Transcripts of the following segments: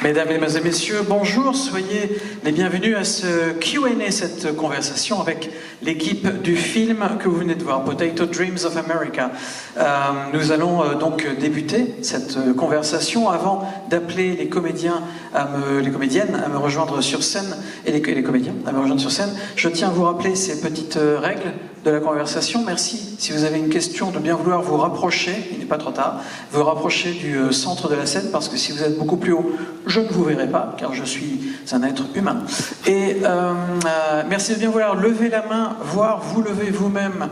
Mesdames et messieurs, bonjour, soyez les bienvenus à ce Q&A, cette conversation avec l'équipe du film que vous venez de voir, Potato Dreams of America. Nous allons donc débuter cette conversation avant d'appeler les comédiennes à me rejoindre sur scène et les comédiens à me rejoindre sur scène. Je tiens à vous rappeler ces petites règles de la conversation. Merci, si vous avez une question, de bien vouloir vous rapprocher, il n'est pas trop tard, vous rapprocher du centre de la scène, parce que si vous êtes beaucoup plus haut, je ne vous verrai pas, car je suis un être humain. Et merci de bien vouloir lever la main, voire vous lever vous-même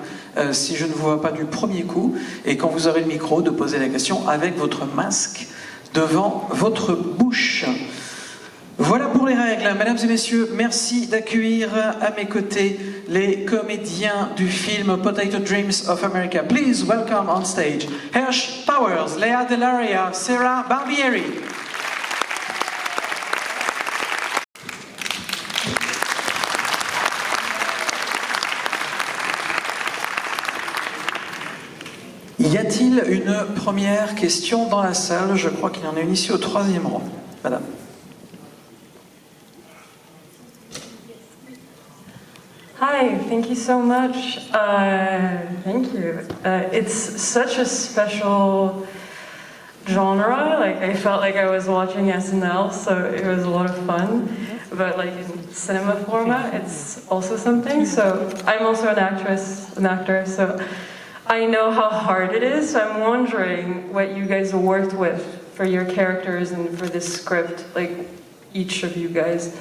si je ne vous vois pas du premier coup, et quand vous aurez le micro, de poser la question avec votre masque devant votre bouche. Voilà pour les règles. Mesdames et messieurs, merci d'accueillir à mes côtés les comédiens du film Potato Dreams of America. Please welcome on stage Hersh Powers, Lea Delaria, Sarah Barbieri. Y a-t-il une première question dans la salle? Je crois qu'il y en a une ici au troisième rang. Madame. Hi, thank you so much. Thank you. It's such a special genre. Like, I felt like I was watching SNL, so it was a lot of fun. But like in cinema format, it's also something. So I'm also an actor, so I know how hard it is. So I'm wondering what you guys worked with for your characters and for this script, like each of you guys.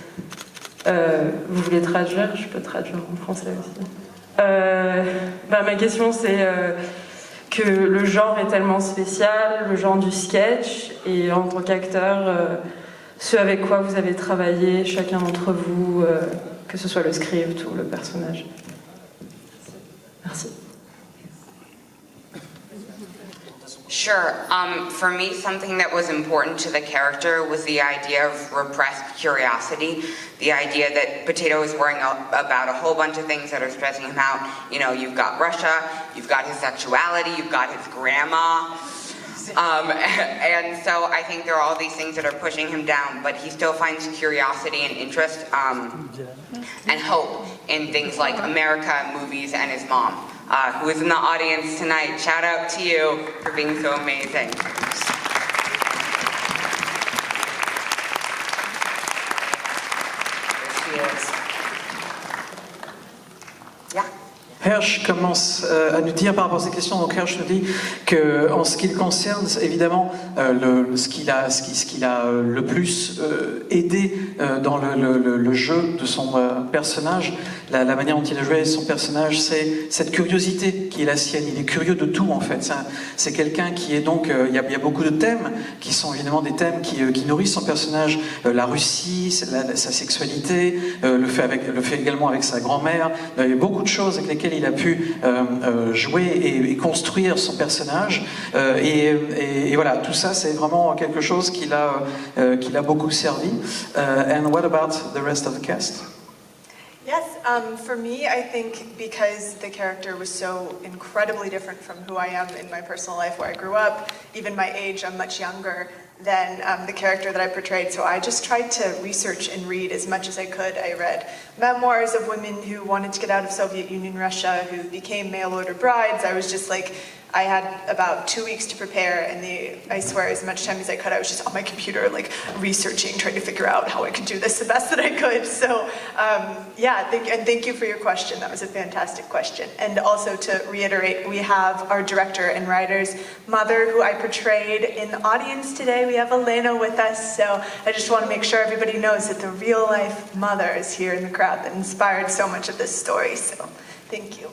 Vous voulez traduire? Je peux traduire en français aussi. Ma question c'est que le genre est tellement spécial, le genre du sketch, et en tant qu'acteur, ce avec quoi vous avez travaillé, chacun d'entre vous, que ce soit le script ou le personnage. Merci. Sure. For me, something that was important to the character was the idea of repressed curiosity, the idea that Potato is worrying about a whole bunch of things that are stressing him out. You know, you've got Russia, you've got his sexuality, you've got his grandma. And so I think there are all these things that are pushing him down, but he still finds curiosity and interest and hope in things like America, movies, and his mom. Who is in the audience tonight. Shout out to you for being so amazing. There she is. Yeah. Hersh commence à nous dire par rapport à ces questions. Donc Hersh nous dit que, en ce qui le concerne, évidemment, ce qui l'a le plus aidé dans le jeu de son personnage, la manière dont il a joué son personnage, c'est cette curiosité qui est la sienne. Il est curieux de tout, en fait. C'est quelqu'un qui est donc... Il y a beaucoup de thèmes qui sont évidemment des thèmes qui nourrissent son personnage. La Russie, sa sexualité, le fait également avec sa grand-mère. Il y a beaucoup de choses avec lesquelles il a pu jouer et construire son personnage. Et voilà, tout ça, c'est vraiment quelque chose qui l'a beaucoup servi. And what about the rest of the cast? Yes, for me, I think because the character was so incredibly different from who I am in my personal life where I grew up, even my age, I'm much younger than the character that I portrayed. So I just tried to research and read as much as I could. I read memoirs of women who wanted to get out of Soviet Union Russia, who became mail-order brides. I was just like, I had about 2 weeks to prepare, and I swear as much time as I could, I was just on my computer, like researching, trying to figure out how I could do this the best that I could. So yeah, thank you for your question. That was a fantastic question. And also to reiterate, we have our director and writer's mother, who I portrayed in the audience today. We have Elena with us, so I just want to make sure everybody knows that the real-life mother is here in the crowd that inspired so much of this story. So thank you.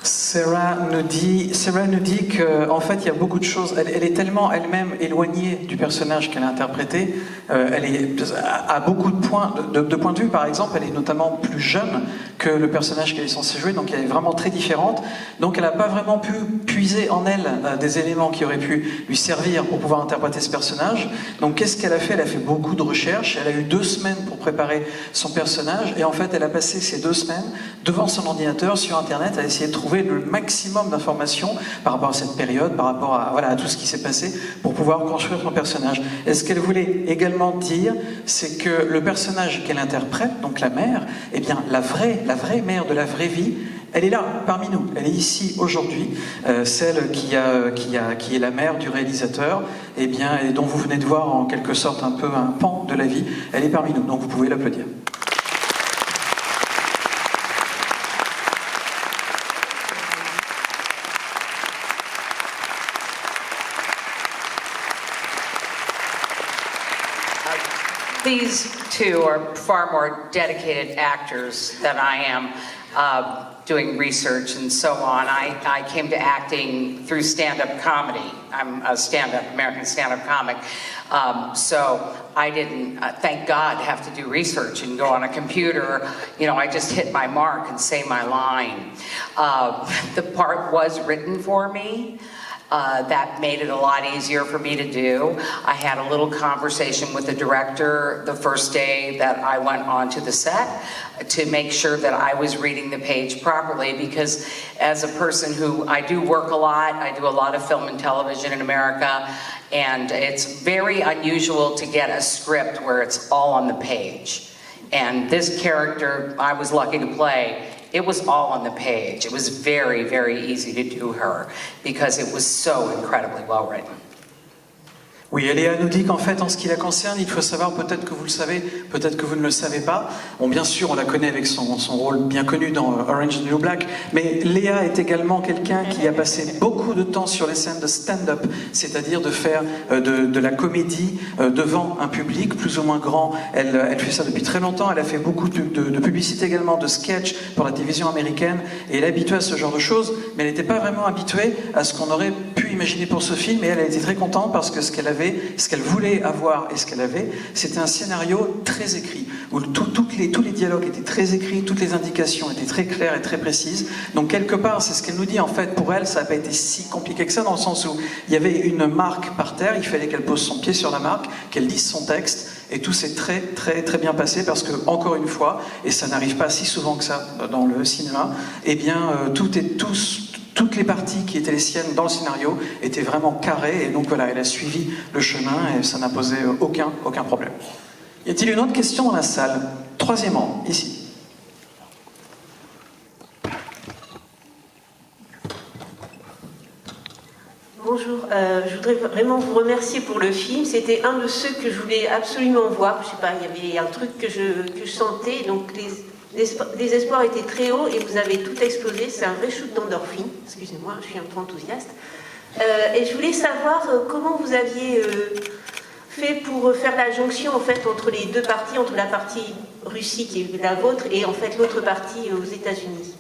Sarah nous dit qu'en fait il y a beaucoup de choses, elle est tellement elle-même éloignée du personnage qu'elle a interprété, elle est à beaucoup de points de vue. Par exemple, elle est notamment plus jeune que le personnage qu'elle est censée jouer, donc elle est vraiment très différente, donc elle n'a pas vraiment pu puiser en elle des éléments qui auraient pu lui servir pour pouvoir interpréter ce personnage. Donc qu'est-ce qu'elle a fait? Elle a fait beaucoup de recherches, elle a eu 2 semaines pour préparer son personnage, et en fait elle a passé ces 2 semaines devant son ordinateur sur internet à essayer de trouver trouver le maximum d'informations par rapport à cette période, par rapport à, voilà, à tout ce qui s'est passé, pour pouvoir construire son personnage. Et ce qu'elle voulait également dire, c'est que le personnage qu'elle interprète, donc la mère, eh bien la vraie mère de la vraie vie, elle est là, parmi nous. Elle est ici aujourd'hui, celle qui est la mère du réalisateur, eh bien, et dont vous venez de voir en quelque sorte un peu un pan de la vie. Elle est parmi nous, donc vous pouvez l'applaudir. These two are far more dedicated actors than I am, doing research and so on. I came to acting through stand-up comedy. I'm a American stand-up comic. So I didn't, thank God, have to do research and go on a computer. You know, I just hit my mark and say my line. The part was written for me. That made it a lot easier for me to do. I had a little conversation with the director the first day that I went onto the set to make sure that I was reading the page properly, because as a person who, I do work a lot, I do a lot of film and television in America, and it's very unusual to get a script where it's all on the page. And this character I was lucky to play, it was all on the page. It was very, very easy to do her because it was so incredibly well written. Oui, Léa nous dit qu'en fait, en ce qui la concerne, il faut savoir, peut-être que vous le savez, peut-être que vous ne le savez pas. Bon, bien sûr, on la connaît avec son rôle bien connu dans Orange is the New Black, mais Léa est également quelqu'un qui a passé beaucoup de temps sur les scènes de stand-up, c'est-à-dire de faire de la comédie devant un public plus ou moins grand. Elle fait ça depuis très longtemps, elle a fait beaucoup de publicité également, de sketch pour la télévision américaine, et elle est habituée à ce genre de choses, mais elle n'était pas vraiment habituée à ce qu'on aurait pu imaginer pour ce film, et elle a été très contente parce que ce qu'elle voulait avoir et ce qu'elle avait, c'était un scénario très écrit, où tous les dialogues étaient très écrits, toutes les indications étaient très claires et très précises. Donc quelque part, c'est ce qu'elle nous dit, en fait, pour elle, ça n'a pas été si compliqué que ça, dans le sens où il y avait une marque par terre, il fallait qu'elle pose son pied sur la marque, qu'elle lise son texte, et tout s'est très, très, très bien passé, parce que, encore une fois, et ça n'arrive pas si souvent que ça dans le cinéma, eh bien, toutes les parties qui étaient les siennes dans le scénario étaient vraiment carrées, et donc voilà, elle a suivi le chemin et ça n'a posé aucun problème. Y a-t-il une autre question dans la salle? Troisièmement, ici. Bonjour, je voudrais vraiment vous remercier pour le film. C'était un de ceux que je voulais absolument voir. Je sais pas, il y avait un truc que je sentais, donc les espoirs étaient très hauts et vous avez tout explosé. C'est un vrai shoot d'endorphine. Excusez-moi, je suis un peu enthousiaste. Et je voulais savoir comment vous aviez fait pour faire la jonction en fait entre les deux parties, entre la partie Russie qui est la vôtre et en fait l'autre partie aux États-Unis.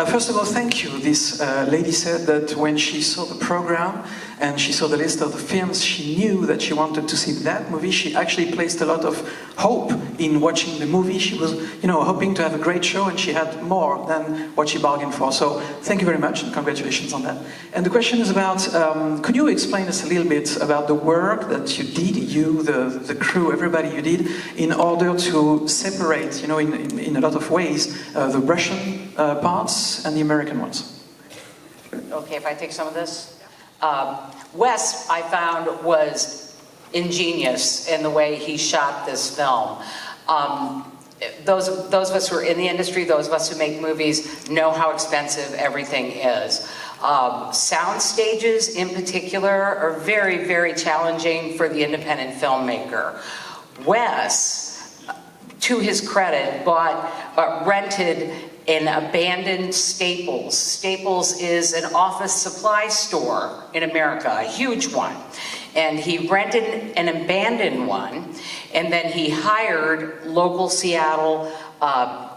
First of all, thank you. This lady said that when she saw the program and she saw the list of the films, she knew that she wanted to see that movie. She actually placed a lot of hope in watching the movie. She was, hoping to have a great show, and she had more than what she bargained for. So thank you very much, and congratulations on that. And the question is about, could you explain us a little bit about the work that you did, you, the crew, everybody you did, in order to separate, in a lot of ways, the Russian parts and the American ones? Okay, if I take some of this? Wes, I found, was ingenious in the way he shot this film. Those of us who are in the industry, those of us who make movies, know how expensive everything is. Sound stages, in particular, are very, very challenging for the independent filmmaker. Wes, to his credit, rented an abandoned Staples. Staples is an office supply store in America, a huge one. And he rented an abandoned one, and then he hired local Seattle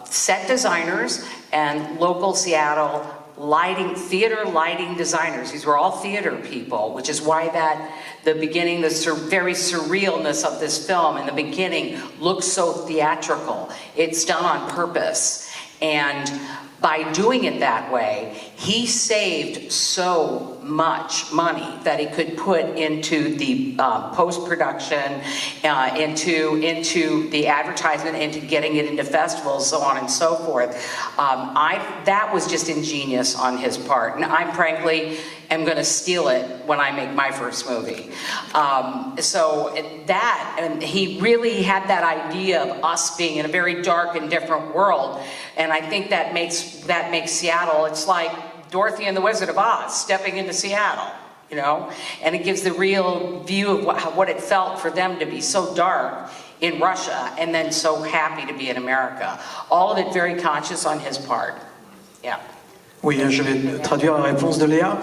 set designers and local Seattle theater lighting designers. These were all theater people, which is why the beginning, very surrealness of this film in the beginning looks so theatrical. It's done on purpose. And by doing it that way, he saved so much money that he could put into the post-production, into the advertisement, into getting it into festivals, so on and so forth. That was just ingenious on his part, and I frankly am going to steal it when I make my first movie. And he really had that idea of us being in a very dark and different world, and I think that makes Seattle, it's like Dorothy and the Wizard of Oz stepping into Seattle, you know, and it gives the real view of what it felt for them to be so dark in Russia and then so happy to be in America. All of it very conscious on his part. Yeah. Oui, je vais traduire la réponse de Léa.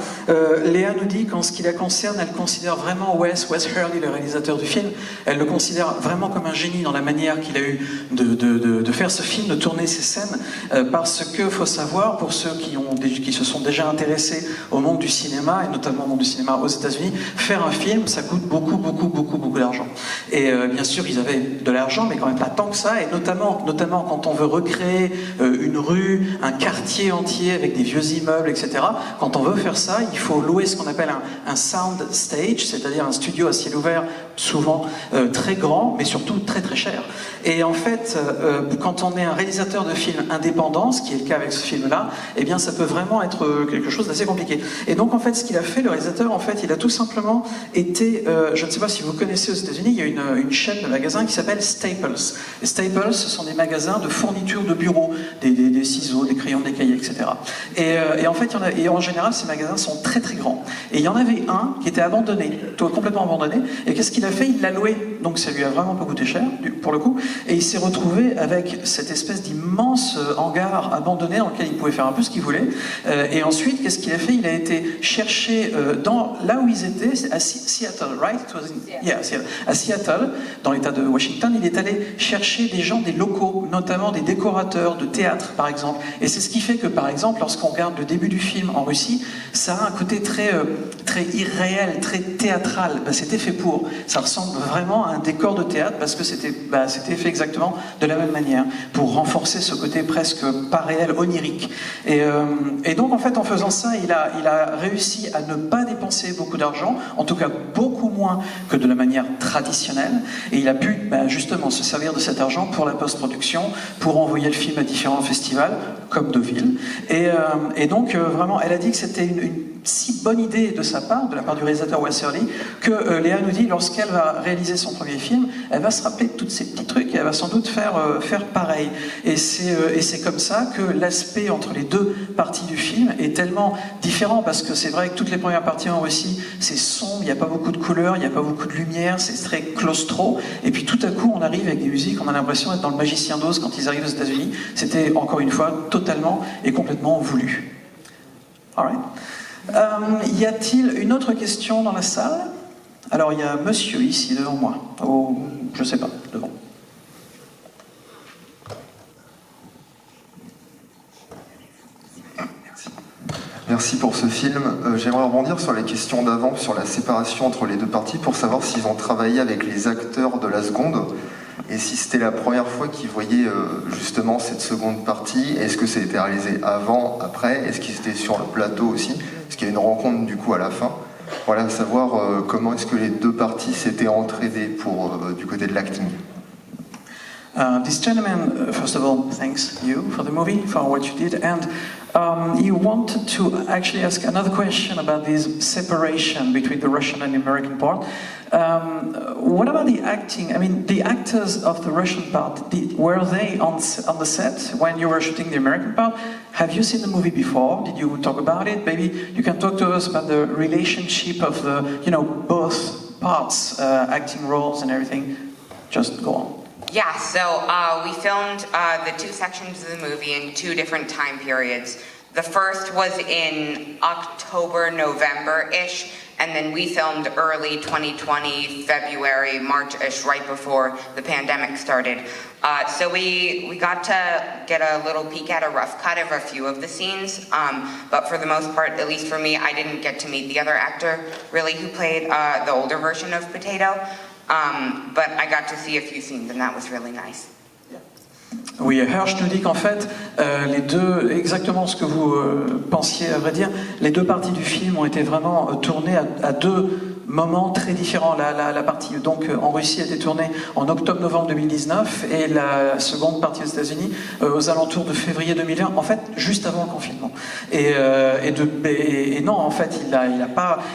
Léa nous dit qu'en ce qui la concerne, elle considère vraiment Wes Hurley, le réalisateur du film, elle le considère vraiment comme un génie dans la manière qu'il a eu de faire ce film, de tourner ces scènes, parce que faut savoir, pour ceux qui se sont déjà intéressés au monde du cinéma, et notamment au monde du cinéma aux États-Unis, faire un film, ça coûte beaucoup d'argent. Et bien sûr, ils avaient de l'argent, mais quand même pas tant que ça, et notamment quand on veut recréer une rue, un quartier entier avec des vieux immeubles, etc. Quand on veut faire ça, il faut louer ce qu'on appelle un sound stage, c'est-à-dire un studio à ciel ouvert, souvent très grand, mais surtout très cher. Et en fait, quand on est un réalisateur de films indépendant, ce qui est le cas avec ce film-là, eh bien ça peut vraiment être quelque chose d'assez compliqué. Et donc en fait, ce qu'il a fait, le réalisateur, en fait, il a tout simplement été, je ne sais pas si vous connaissez aux États-Unis, il y a une chaîne de magasins qui s'appelle Staples. Et Staples, ce sont des magasins de fourniture de bureau, des ciseaux, des crayons, des cahiers, etc. Et en fait, en général, ces magasins sont très grands. Et il y en avait un qui était abandonné, complètement abandonné. Et qu'est-ce qu'il a fait? Il l'a loué. Donc ça lui a vraiment pas coûté cher, pour le coup. Et il s'est retrouvé avec cette espèce d'immense hangar abandonné dans lequel il pouvait faire un peu ce qu'il voulait. Et ensuite, qu'est-ce qu'il a fait? Il a été chercher là où ils étaient, à Seattle, right? Seattle. À Seattle, dans l'état de Washington, il est allé chercher des gens, des locaux, notamment des décorateurs de théâtre, par exemple. Et c'est ce qui fait que, par exemple, lorsqu'on regarde le début du film en Russie, ça a un côté très irréel, très théâtral. C'était fait pour. Ça ressemble vraiment à un décor de théâtre parce que c'était fait exactement de la même manière pour renforcer ce côté presque pas réel, onirique. Et donc en fait, en faisant ça, il a réussi à ne pas dépenser beaucoup d'argent, en tout cas beaucoup moins que de la manière traditionnelle. Et il a pu justement se servir de cet argent pour la post-production, pour envoyer le film à différents festivals comme Deauville. Et donc vraiment, elle a dit que c'était une si bonne idée de sa part, de la part du réalisateur Wes Hurley, que Léa nous dit, lorsqu'elle va réaliser son premier film, elle va se rappeler de tous ces petits trucs et elle va sans doute faire pareil. Et c'est comme ça que l'aspect entre les deux parties du film est tellement différent, parce que c'est vrai que toutes les premières parties en Russie, c'est sombre, il n'y a pas beaucoup de couleurs, il n'y a pas beaucoup de lumière, c'est très claustro, et puis tout à coup on arrive avec des musiques, on a l'impression d'être dans le Magicien d'Oz quand ils arrivent aux États-Unis. C'était encore une fois totalement et complètement voulu. All right. Y a-t-il une autre question dans la salle? Alors il y a monsieur ici devant moi, je sais pas, devant. Merci pour ce film. J'aimerais rebondir sur les questions d'avant, sur la séparation entre les deux parties, pour savoir s'ils ont travaillé avec les acteurs de la seconde, et si c'était la première fois qu'ils voyaient justement cette seconde partie. Est-ce que ça a été réalisé avant, après? Est-ce qu'ils étaient sur le plateau aussi? Est-ce qu'il y a une rencontre du coup à la fin? Voilà, savoir comment est-ce que les deux parties s'étaient entraidées du côté de l'acting. This gentleman, first of all, thanks you for the movie, for what you did, and he wanted to actually ask another question about this separation between the Russian and the American part. What about the acting? I mean, the actors of the Russian part, were they on the set when you were shooting the American part? Have you seen the movie before? Did you talk about it? Maybe you can talk to us about the relationship of both parts, acting roles and everything. Just go on. Yeah, so we filmed the two sections of the movie in two different time periods. The first was in October, November-ish, and then we filmed early 2020, February, March-ish, right before the pandemic started. So we got to get a little peek at a rough cut of a few of the scenes, but for the most part, at least for me, I didn't get to meet the other actor, really, who played the older version of Potato. But I got to see a few scenes, and that was really nice. Oui, Hirsch nous dit qu'en fait, les deux, exactement ce que vous pensiez à vrai dire, les deux parties du film ont été vraiment tournées à deux moments très différents. La partie donc en Russie a été tournée en octobre-novembre 2019 et la seconde partie aux États-Unis aux alentours de février 2020, en fait juste avant le confinement. Et non, en fait,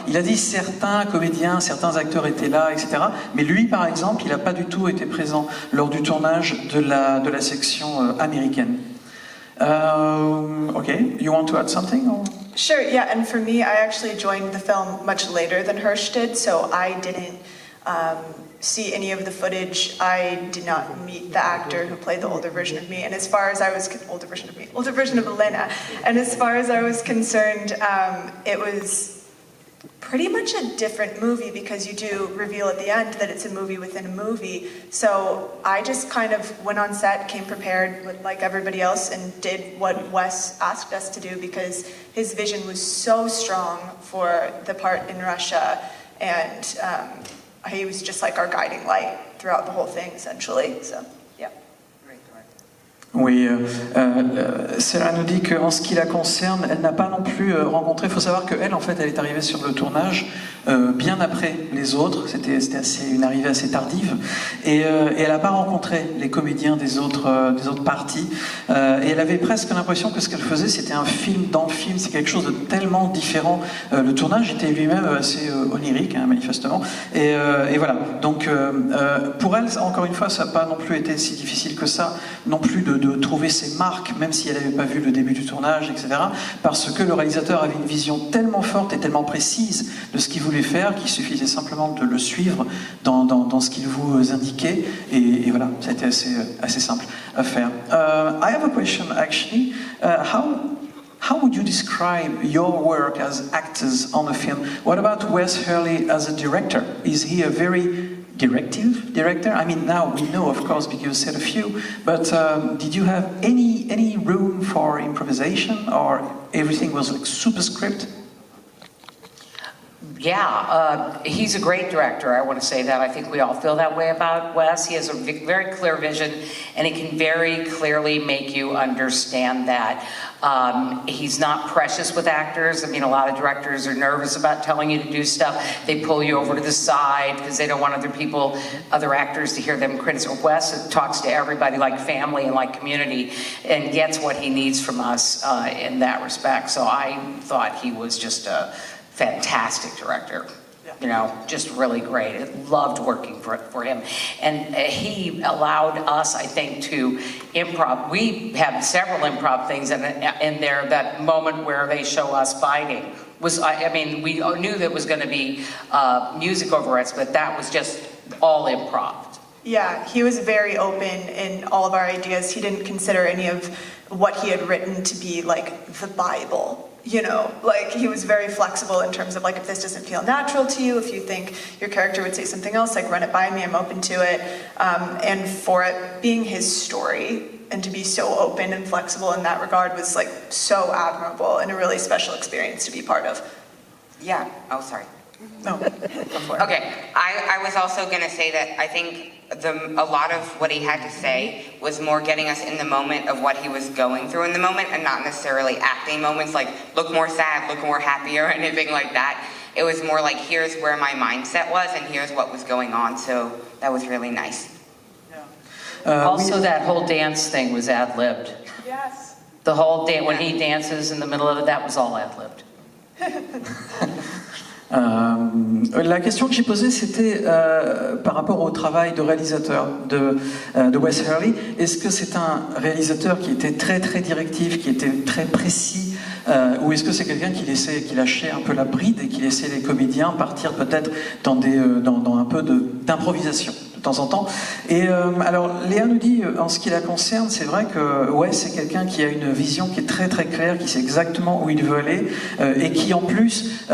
il a dit certains comédiens, certains acteurs étaient là, etc. Mais lui, par exemple, il n'a pas du tout été présent lors du tournage de la section américaine. Okay, you want to add something? Or? Sure, yeah, and for me, I actually joined the film much later than Hirsch did, so I didn't see any of the footage. I did not meet the actor who played the older version of me, and as far as I was older version of Elena, and as far as I was concerned, it was pretty much a different movie because you do reveal at the end that it's a movie within a movie. So I just kind of went on set, came prepared like everybody else, and did what Wes asked us to do because his vision was so strong for the part in Russia, and he was just like our guiding light throughout the whole thing, essentially. So, yeah. Oui, Sarah nous dit qu'en ce qui la concerne, elle n'a pas non plus rencontré. Il faut savoir qu'elle, en fait, elle est arrivée sur le tournage bien après les autres. C'était une arrivée assez tardive, et elle n'a pas rencontré les comédiens des autres parties. Et elle avait presque l'impression que ce qu'elle faisait, c'était un film dans le film. C'est quelque chose de tellement différent. Le tournage était lui-même assez onirique, hein, manifestement. Et voilà. Donc, pour elle, encore une fois, ça n'a pas non plus été si difficile que ça, non plus de trouver ses marques, même si elle n'avait pas vu le début du tournage, etc. Parce que le réalisateur avait une vision tellement forte et tellement précise de ce qu'il voulait faire qu'il suffisait simplement de le suivre dans ce qu'il vous indiquait. Et voilà, ça a été assez simple à faire. I have a question, actually. How would you describe your work as actors on a film? What about Wes Hurley as a director? Is he a very director? I mean, now we know, of course, because you said a few, but did you have any room for improvisation, or everything was like super script? Yeah, he's a great director. I want to say that. I think we all feel that way about Wes. He has a very clear vision, and he can very clearly make you understand that. He's not precious with actors. I mean, a lot of directors are nervous about telling you to do stuff. They pull you over to the side because they don't want other actors to hear them criticize. Wes talks to everybody like family and like community and gets what he needs from us in that respect. So I thought he was just a fantastic director. You know, just really great. I loved working for him. And he allowed us, I think, to improv. We have several improv things in there. That moment where they show us fighting was, I mean, we knew that was going to be music over us, but that was just all improv. Yeah, he was very open in all of our ideas. He didn't consider any of what he had written to be like the Bible. You know, like he was very flexible in terms of like, if this doesn't feel natural to you, if you think your character would say something else, like run it by me, I'm open to it. And for it being his story and to be so open and flexible in that regard was like so admirable and a really special experience to be part of. Yeah, oh, sorry. No, go for it. Okay, I was also going to say that I think a lot of what he had to say was more getting us in the moment of what he was going through in the moment and not necessarily acting moments like look more sad, look more happy or anything like that. It was more like here's where my mindset was and here's what was going on, so that was really nice. Also, that whole dance thing was ad-libbed. Yes. The whole dance, when he dances in the middle of it, that was all ad-libbed. La question que j'ai posée, c'était par rapport au travail de réalisateur de Wes Hurley. Est-ce que c'est un réalisateur qui était très très directif, qui était très précis, ou est-ce que c'est quelqu'un qui lâchait un peu la bride et qui laissait les comédiens partir peut-être dans un peu d'improvisation de temps en temps? Et alors Léa nous dit, en ce qui la concerne, c'est vrai que ouais, c'est quelqu'un qui a une vision qui est très très claire, qui sait exactement où il veut aller, et qui en plus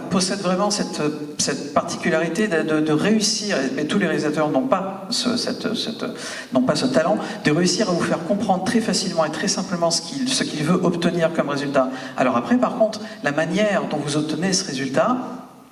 possède vraiment cette particularité de réussir, et tous les réalisateurs n'ont pas ce talent, de réussir à vous faire comprendre très facilement et très simplement ce qu'il veut obtenir comme résultat. Alors après, par contre, la manière dont vous obtenez ce résultat,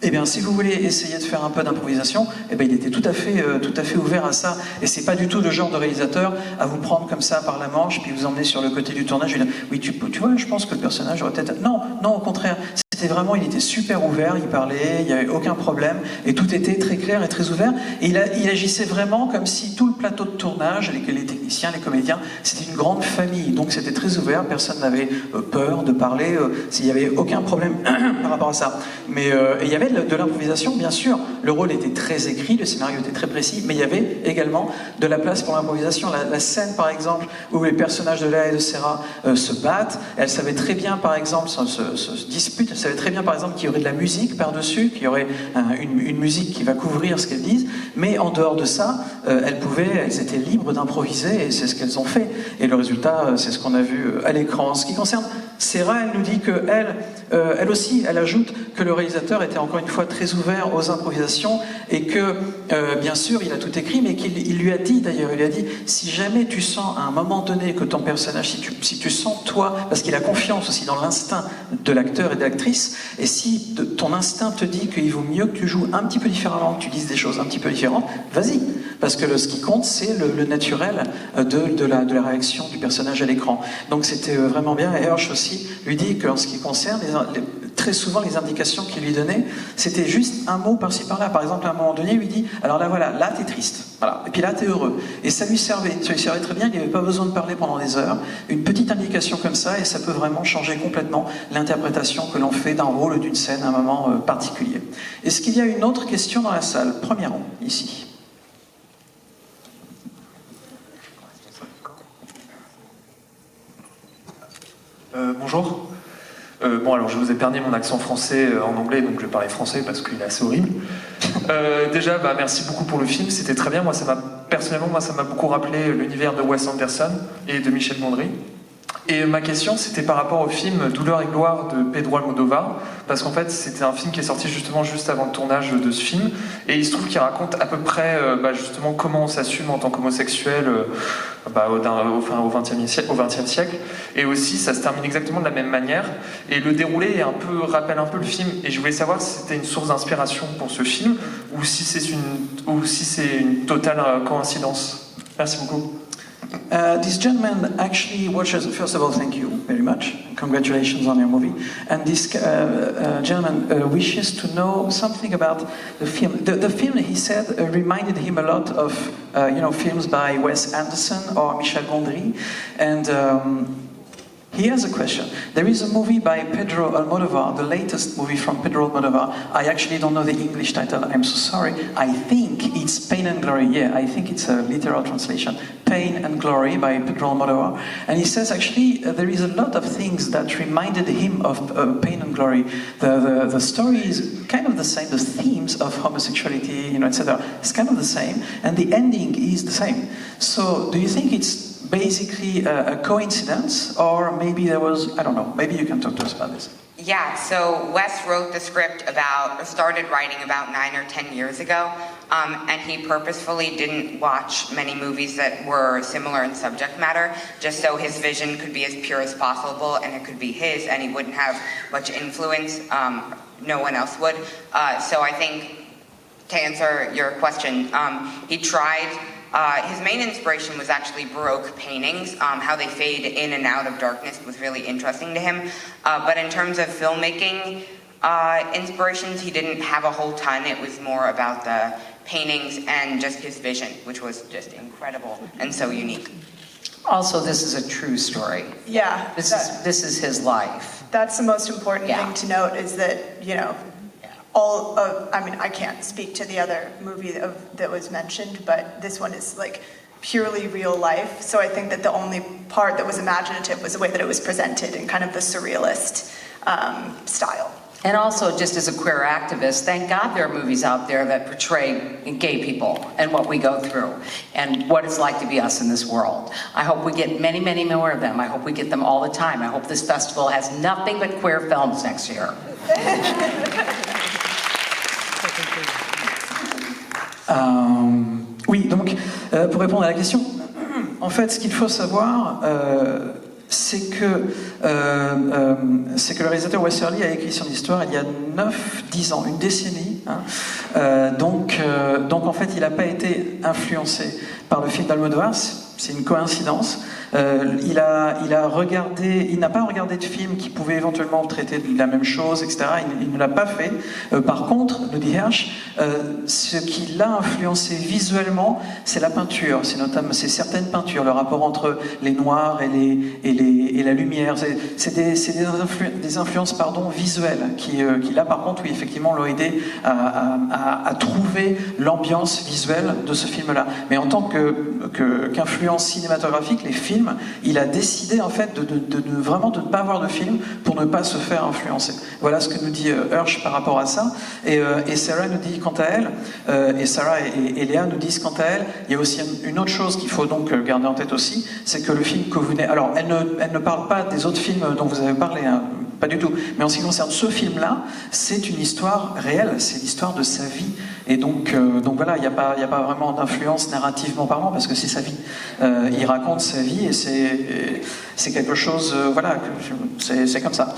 Eh bien, si vous voulez essayer de faire un peu d'improvisation, eh bien, il était tout à fait ouvert à ça. Et c'est pas du tout le genre de réalisateur à vous prendre comme ça par la manche, puis vous emmener sur le côté du tournage et dire, oui, tu vois, je pense que le personnage aurait peut-être... Non, au contraire. C'était vraiment, il était super ouvert, il parlait, il n'y avait aucun problème, et tout était très clair et très ouvert. Et il agissait vraiment comme si tout le plateau de tournage, les techniciens, les comédiens, c'était une grande famille. Donc c'était très ouvert, personne n'avait peur de parler, il n'y avait aucun problème par rapport à ça. Mais et il y avait de l'improvisation, bien sûr. Le rôle était très écrit, le scénario était très précis, mais il y avait également de la place pour l'improvisation. La scène, par exemple, où les personnages de Léa et de Sarah se battent, elle savait très bien, par exemple, se disputent. Elle savait très bien, par exemple, qu'il y aurait de la musique par-dessus, qu'il y aurait une musique qui va couvrir ce qu'elles disent, mais en dehors de ça, elles étaient libres d'improviser, et c'est ce qu'elles ont fait. Et le résultat, c'est ce qu'on a vu à l'écran. En ce qui concerne Sarah, elle nous dit elle aussi, elle ajoute que le réalisateur était encore une fois très ouvert aux improvisations, et que, bien sûr, il a tout écrit, mais qu'il lui a dit, d'ailleurs, il lui a dit, si jamais tu sens à un moment donné que ton personnage, si tu sens toi, parce qu'il a confiance aussi dans l'instinct de l'acteur et de l'actrice, et si ton instinct te dit qu'il vaut mieux que tu joues un petit peu différemment, que tu dises des choses un petit peu différentes, vas-y. Parce que ce qui compte, c'est le naturel de la réaction du personnage à l'écran. Donc c'était vraiment bien. Et Hirsch aussi lui dit qu'en ce qui concerne, très souvent les indications qu'il lui donnait, c'était juste un mot par-ci par-là. Par exemple, à un moment donné, il lui dit, alors là voilà, là t'es triste. Voilà. Et puis là t'es heureux. Et ça lui servait très bien, il n'y avait pas besoin de parler pendant des heures. Une petite indication comme ça, et ça peut vraiment changer complètement l'interprétation que l'on fait d'un rôle, d'une scène à un moment particulier. Est-ce qu'il y a une autre question dans la salle? Premier rang, ici. Bonjour. Bon, alors je vous ai épargné mon accent français en anglais, donc je vais parler français parce qu'il est assez horrible. Déjà, merci beaucoup pour le film, c'était très bien. Personnellement, ça m'a beaucoup rappelé l'univers de Wes Anderson et de Michel Gondry. Et ma question, c'était par rapport au film Douleur et gloire de Pedro Almodóvar, parce qu'en fait, c'était un film qui est sorti justement juste avant le tournage de ce film, et il se trouve qu'il raconte à peu près justement comment on s'assume en tant qu'homosexuel au XXe siècle, et aussi ça se termine exactement de la même manière, et le déroulé rappelle un peu le film, et je voulais savoir si c'était une source d'inspiration pour ce film, ou si c'est une totale coïncidence. Merci beaucoup. This gentleman actually watches, first of all, thank you very much. Congratulations on your movie. And this gentleman wishes to know something about the film. The film, he said, reminded him a lot of, films by Wes Anderson or Michel Gondry. And he has a question. There is a movie by Pedro Almodóvar, the latest movie from Pedro Almodóvar. I actually don't know the English title, I'm so sorry. I think it's Pain and Glory. Yeah, I think it's a literal translation. Pain and Glory by Pedro Almodóvar. And he says actually there is a lot of things that reminded him of Pain and Glory. The story is kind of the same, the themes of homosexuality, etc. It's kind of the same, and the ending is the same. So do you think it's basically a coincidence, or maybe there was, I don't know, maybe you can talk to us about this. Yeah, so Wes wrote the script started writing about 9 or 10 years ago, and he purposefully didn't watch many movies that were similar in subject matter, just so his vision could be as pure as possible, and it could be his, and he wouldn't have much influence, no one else would. So I think, to answer your question, he tried. His main inspiration was actually Baroque paintings. How they fade in and out of darkness was really interesting to him. But in terms of filmmaking inspirations, he didn't have a whole ton. It was more about the paintings and just his vision, which was just incredible and so unique. Also, this is a true story. Yeah. This is his life. That's the most important thing to note, is that, I can't speak to the other movie that was mentioned, but this one is like purely real life. So I think that the only part that was imaginative was the way that it was presented in kind of the surrealist style. And also, just as a queer activist, thank God there are movies out there that portray gay people and what we go through and what it's like to be us in this world. I hope we get many, many more of them. I hope we get them all the time. I hope this festival has nothing but queer films next year. Oui, donc, pour répondre à la question, en fait, ce qu'il faut savoir, c'est que le réalisateur Westerly a écrit son histoire il y a 9-10 ans, une décennie. Hein. Donc en fait, il n'a pas été influencé par le film d'Almodovar. C'est une coïncidence. Il n'a pas regardé de film qui pouvait éventuellement traiter de la même chose, etc. Il ne l'a pas fait. Par contre, nous dit Hersch, ce qui l'a influencé visuellement, c'est la peinture. C'est certaines peintures, le rapport entre les noirs et la lumière. C'est des influences visuelles qui là, par contre, oui, effectivement, l'ont aidé à trouver l'ambiance visuelle de ce film-là. Mais en tant qu'influence cinématographique, les films, il a décidé en fait vraiment de ne pas avoir de film pour ne pas se faire influencer. Voilà ce que nous dit Hersch par rapport à ça. Et Sarah nous dit quant à elle, et Sarah et Léa nous disent quant à elle, il y a aussi une autre chose qu'il faut donc garder en tête aussi, c'est que le film que vous venez... Alors, elle ne parle pas des autres films dont vous avez parlé, hein, pas du tout. Mais en ce qui concerne ce film-là, c'est une histoire réelle, c'est l'histoire de sa vie. Et donc voilà, il n'y a pas vraiment d'influence narrativement parlant, parce que c'est sa vie. Il raconte sa vie et c'est quelque chose, voilà, c'est comme ça.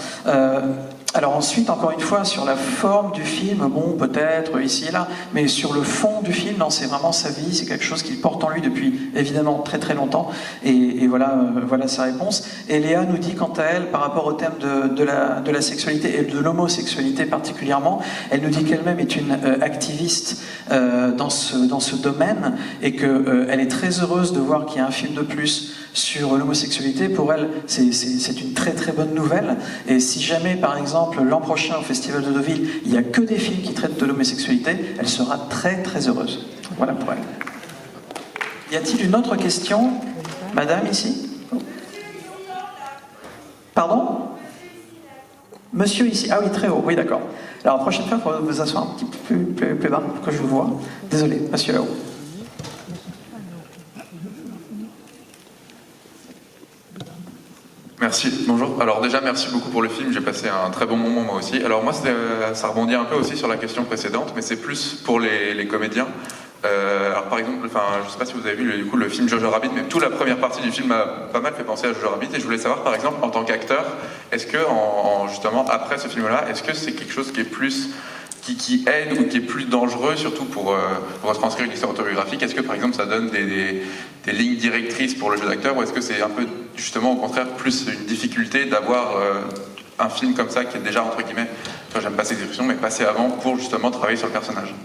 Alors ensuite, encore une fois, sur la forme du film, bon, peut-être ici et là, mais sur le fond du film, non, c'est vraiment sa vie, c'est quelque chose qu'il porte en lui depuis évidemment très très longtemps. Et voilà sa réponse. Et Léa nous dit quant à elle, par rapport au thème de la sexualité et de l'homosexualité particulièrement, elle nous dit qu'elle-même est une activiste dans ce domaine et qu'elle est très heureuse de voir qu'il y a un film de plus sur l'homosexualité. Pour elle, c'est une très très bonne nouvelle. Et si jamais, par exemple, l'an prochain au Festival de Deauville, il n'y a que des films qui traitent de l'homosexualité, elle sera très très heureuse. Voilà pour elle. Y a-t-il une autre question? Madame, ici? Pardon? Monsieur, ici? Ah oui, très haut, oui, d'accord. Alors, la prochaine fois, il faudra vous asseoir un petit peu plus bas pour que je vous vois. Désolé, monsieur là-haut. Merci, bonjour. Alors déjà, merci beaucoup pour le film, j'ai passé un très bon moment moi aussi. Alors moi, ça rebondit un peu aussi sur la question précédente, mais c'est plus pour les comédiens. Alors par exemple, je ne sais pas si vous avez vu le film Jojo Rabbit, mais toute la première partie du film m'a pas mal fait penser à Jojo Rabbit, et je voulais savoir par exemple, en tant qu'acteur, est-ce que justement après ce film-là, est-ce que c'est quelque chose qui est plus... qui aide ou qui est plus dangereux, surtout pour retranscrire une histoire autobiographique? Est-ce que par exemple ça donne des lignes directrices pour le jeu d'acteur, ou est-ce que c'est un peu justement au contraire plus une difficulté d'avoir un film comme ça qui est déjà entre guillemets, j'aime pas cette expression, mais passé avant pour justement travailler sur le personnage?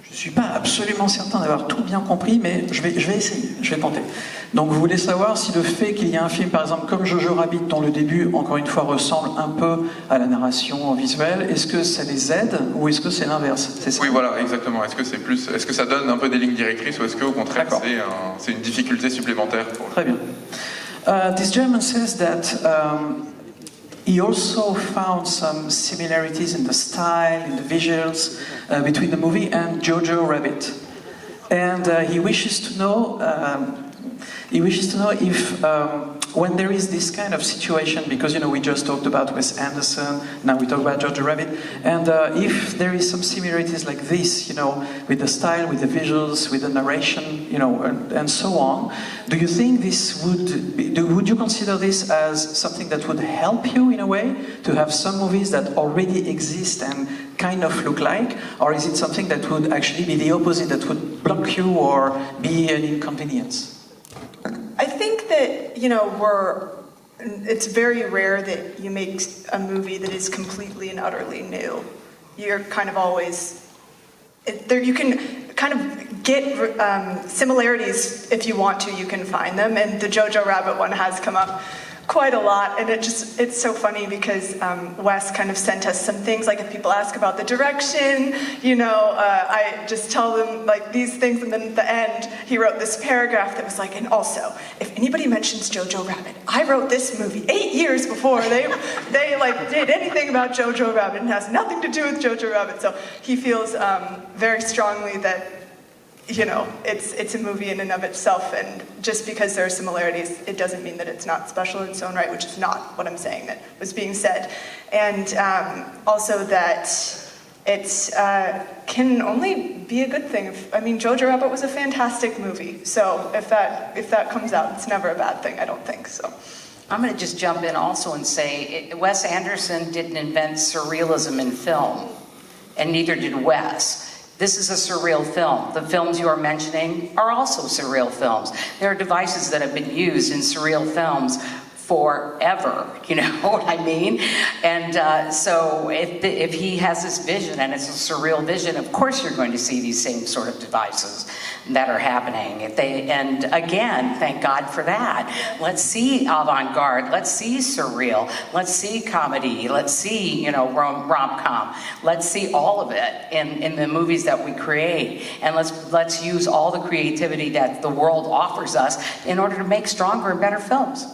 Je ne suis pas absolument certain d'avoir tout bien compris, mais je vais essayer, je vais tenter. Donc vous voulez savoir si le fait qu'il y ait un film, par exemple, comme Jojo Rabbit, dont le début, encore une fois, ressemble un peu à la narration visuelle, est-ce que ça les aide ou est-ce que c'est l'inverse? C'est ça? Oui, voilà, exactement. Est-ce que ça donne un peu des lignes directrices, ou est-ce qu'au contraire c'est une difficulté supplémentaire Très bien. This German says that he also found some similarities in the style, in the visuals, between the movie and Jojo Rabbit, and he wishes to know if when there is this kind of situation, because we just talked about Wes Anderson, now we talk about Jojo Rabbit, and if there is some similarities like this, with the style, with the visuals, with the narration, and so on, do you think this would you consider this as something that would help you in a way to have some movies that already exist and kind of look like, or is it something that would actually be the opposite, that would block you or be an inconvenience? I think that, it's very rare that you make a movie that is completely and utterly new. You're kind of always, you can kind of get similarities if you want to, you can find them, and the Jojo Rabbit one has come up quite a lot, and it's so funny because Wes kind of sent us some things, like if people ask about the direction, I just tell them like these things, and then at the end he wrote this paragraph that was like, and also, if anybody mentions Jojo Rabbit, I wrote this movie 8 years before they like did anything about Jojo Rabbit, and has nothing to do with Jojo Rabbit. So he feels very strongly that it's a movie in and of itself, and just because there are similarities, it doesn't mean that it's not special in its own right, which is not what I'm saying that was being said. And also that it can only be a good thing. I mean, Jojo Rabbit was a fantastic movie, so if that comes out, it's never a bad thing, I don't think so. I'm going to just jump in also and say Wes Anderson didn't invent surrealism in film, and neither did Wes. This is a surreal film. The films you are mentioning are also surreal films. There are devices that have been used in surreal films forever, you know what I mean? And so if he has this vision, and it's a surreal vision, of course you're going to see these same sort of devices that are happening. And again, thank God for that. Let's see avant-garde, let's see surreal, let's see comedy, let's see, you know, rom-com. Let's see all of it in the movies that we create. And let's use all the creativity that the world offers us in order to make stronger and better films.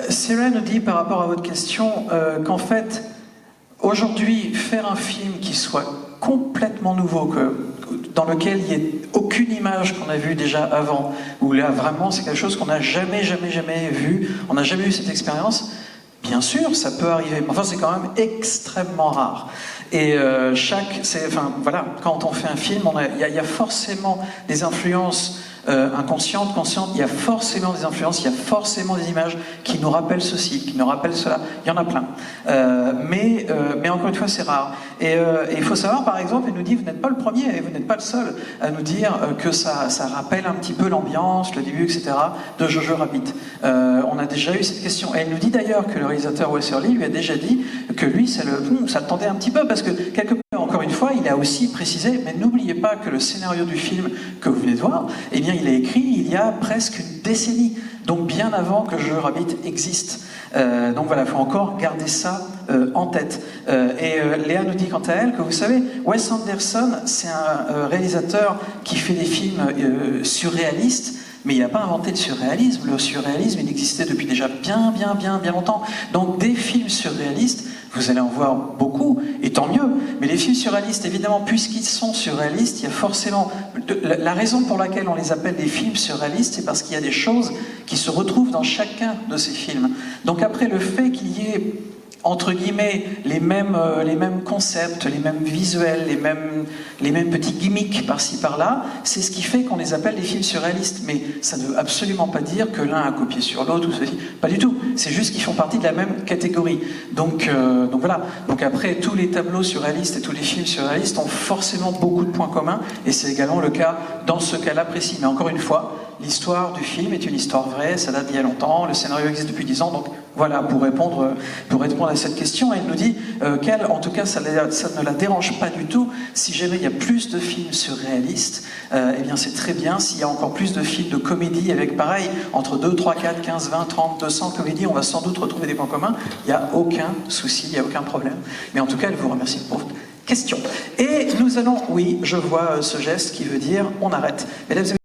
Sarah nous dit par rapport à votre question qu'en fait, aujourd'hui, faire un film qui soit complètement nouveau, dans lequel il n'y ait aucune image qu'on a vue déjà avant, où là vraiment c'est quelque chose qu'on n'a jamais vu, on n'a jamais eu cette expérience, bien sûr ça peut arriver, mais enfin c'est quand même extrêmement rare. Et voilà, quand on fait un film, il y a forcément des influences inconscientes, conscientes, il y a forcément des influences, il y a forcément des images qui nous rappellent ceci, qui nous rappellent cela, il y en a plein. Mais encore une fois, c'est rare. Et il faut savoir, par exemple, elle nous dit, vous n'êtes pas le premier et vous n'êtes pas le seul à nous dire que ça rappelle un petit peu l'ambiance, le début, etc. de Jojo Rabbit. On a déjà eu cette question. Et elle nous dit d'ailleurs que le réalisateur Wes Hurley lui a déjà dit que lui, ça le tendait un petit peu, parce que quelque part, encore une fois, il a aussi précisé, mais n'oubliez pas que le scénario du film que vous venez de voir, eh bien, il est écrit il y a presque une décennie, donc bien avant que Jojo Rabbit existe. Donc voilà, il faut encore garder ça en tête. Et Léa nous dit quant à elle que vous savez, Wes Anderson, c'est un réalisateur qui fait des films surréalistes, mais il n'a pas inventé le surréalisme. Le surréalisme, il existait depuis déjà bien longtemps. Donc des films surréalistes, vous allez en voir beaucoup, et tant mieux. Mais les films surréalistes, évidemment, puisqu'ils sont surréalistes, il y a forcément... La raison pour laquelle on les appelle des films surréalistes, c'est parce qu'il y a des choses qui se retrouvent dans chacun de ces films. Donc après, le fait qu'il y ait, entre guillemets, les mêmes concepts, les mêmes visuels, les mêmes petits gimmicks par-ci par-là, c'est ce qui fait qu'on les appelle des films surréalistes. Mais ça ne veut absolument pas dire que l'un a copié sur l'autre ou ceci. Pas du tout. C'est juste qu'ils font partie de la même catégorie. Donc voilà. Donc après, tous les tableaux surréalistes et tous les films surréalistes ont forcément beaucoup de points communs, et c'est également le cas dans ce cas-là précis. Mais encore une fois, l'histoire du film est une histoire vraie, ça date d'il y a longtemps, le scénario existe depuis 10 ans, donc voilà, pour répondre à cette question. Elle nous dit qu'elle, en tout cas, ça ne la dérange pas du tout. Si jamais il y a plus de films surréalistes, eh bien c'est très bien. S'il y a encore plus de films de comédie avec, pareil, entre 2, 3, 4, 15, 20, 30, 200 comédies, on va sans doute retrouver des points communs. Il n'y a aucun souci, il n'y a aucun problème. Mais en tout cas, elle vous remercie pour votre question. Et nous allons, oui, je vois ce geste qui veut dire on arrête. Mesdames et